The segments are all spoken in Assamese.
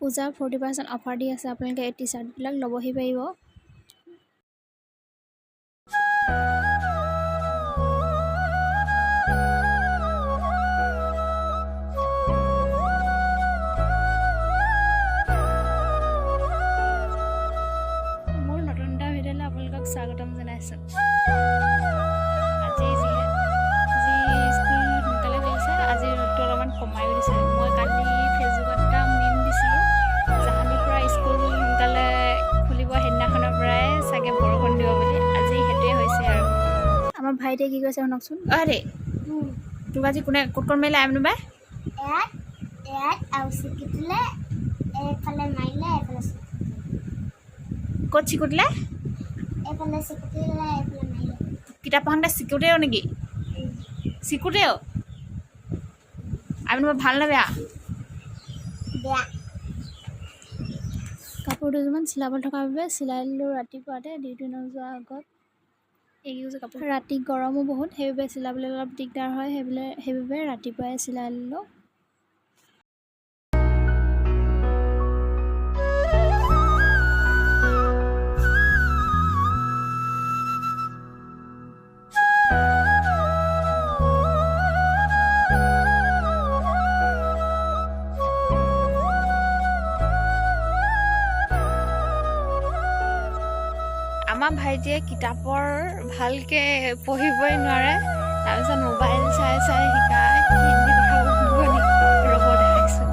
পূজা 40% অফাৰ দি আছে আপোনালোকে এই টি-চাৰ্টবিলাক ল'বহি পাৰিব মোৰ নতুন এটা ভিডিঅ'লৈ আপোনালোকক স্বাগতম জনাইছোঁ আজি স্কুল সোনকালে গৈছে আজি ৰ'দটো অলপমান কমাই দিছে মই কালি ফেচবুকত এটা মিম দিছিলোঁ জাহানিৰ পৰা স্কুল সোনকালে খুলিব সেইদিনাখনৰ পৰাই চাগে বৰষুণ দিব বুলি আজি সেইটোৱে হৈছে আৰু আমাৰ ভাইটিয়ে কি কৈছে শুনকচোন আৰে তোক আজি কোনে ক'ত মাৰিলে আইম নোবাই ক'ত চিকুটিলে কিতাপ পঢ়োঁতে চিকুটেও নেকি চিকুটেও আমি তোমাৰ ভাল নে বেয়া কাপোৰ দুযোৰমান চিলাব থকাৰ বাবে চিলাই দিলোঁ ৰাতিপুৱাতে ডিউটি নোযোৱাৰ আগত এইকেইযোৰ কাপোৰ ৰাতি গৰমো বহুত সেইবাবে চিলাবলৈ অলপ দিগদাৰ হয় সেইবাবে ৰাতিপুৱাই চিলাই দিলোঁ আমাৰ ভাইটিয়ে কিতাপৰ ভালকৈ পঢ়িবই নোৱাৰে তাৰপিছত মোবাইল চাই শিকায় হিন্দী কথা ৰ'ব দেখাইছোঁ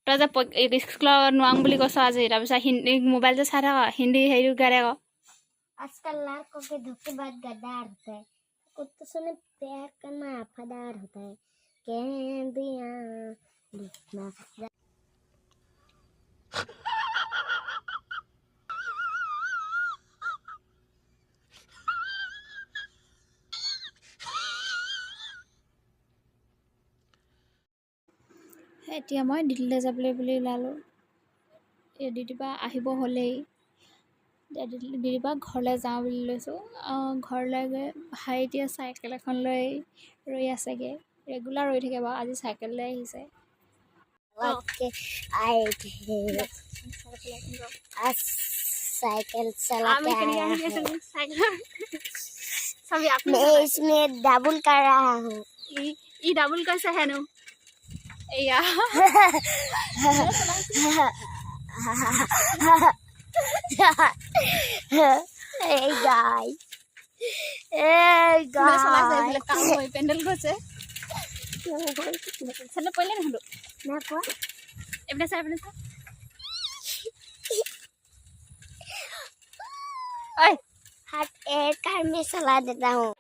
তই যে স্কুলত নোৱাৰোঁ বুলি কৈছ আজি তাৰপিছত হিন্দী মোবাইল যে চাই থাক হিন্দী হেৰিটো গাই থাক आजकल लड़कों के धोखेबाज गद्दार होता है कुत्तों से प्यार करना वफादार होता है कह दिया लिखना এতিয়া মই দিল্লীলৈ যাবলৈ বুলি ওলালোঁ ডিউটিৰ পৰা আহিব হ'লেই ডিউটিৰ পৰা ঘৰলৈ যাওঁ বুলি লৈছোঁ ঘৰলৈ গৈ ভাইটিয়ে চাইকেল এখন লৈ ৰৈ আছেগৈ ৰেগুলাৰ ৰৈ থাকে বাৰু আজি চাইকেল লৈ আহিছে साइकिल चला मैं इसमें डबल कर रहा हूँ ये डबल कैसे है नो या Hey guys. Hey guys. काम होय पेंडल गसे सने पहिले न हलो ना को एबने सा ओए हाथ एक कार में चला देता हूँ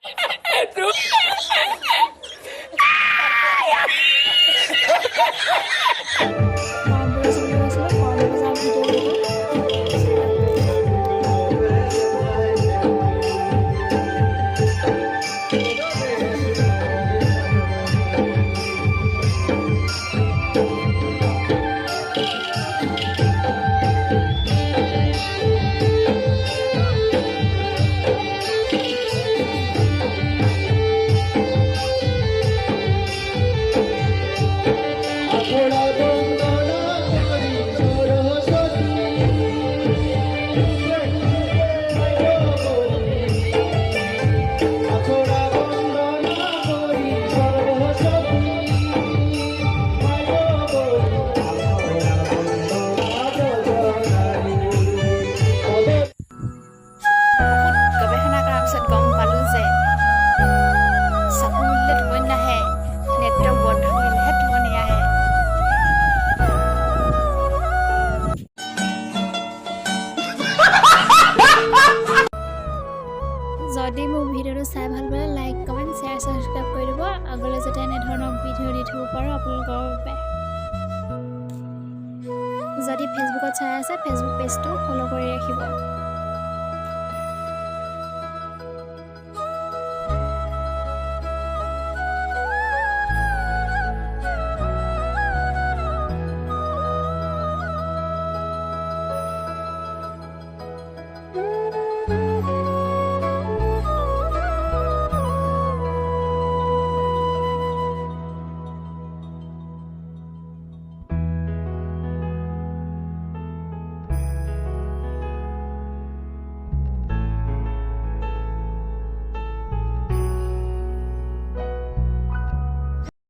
যদি মোৰ ভিডিঅ'টো চাই ভাল পালে লাইক কমেণ্ট শ্বেয়াৰ ছাবস্ক্ৰাইব কৰি দিব আগলৈ যাতে এনেধৰণৰ ভিডিঅ' দি থাকিব পাৰোঁ আপোনালোকৰ বাবে যদি ফেচবুকত চাই আছে ফেচবুক পেজটো ফ'ল' কৰি ৰাখিব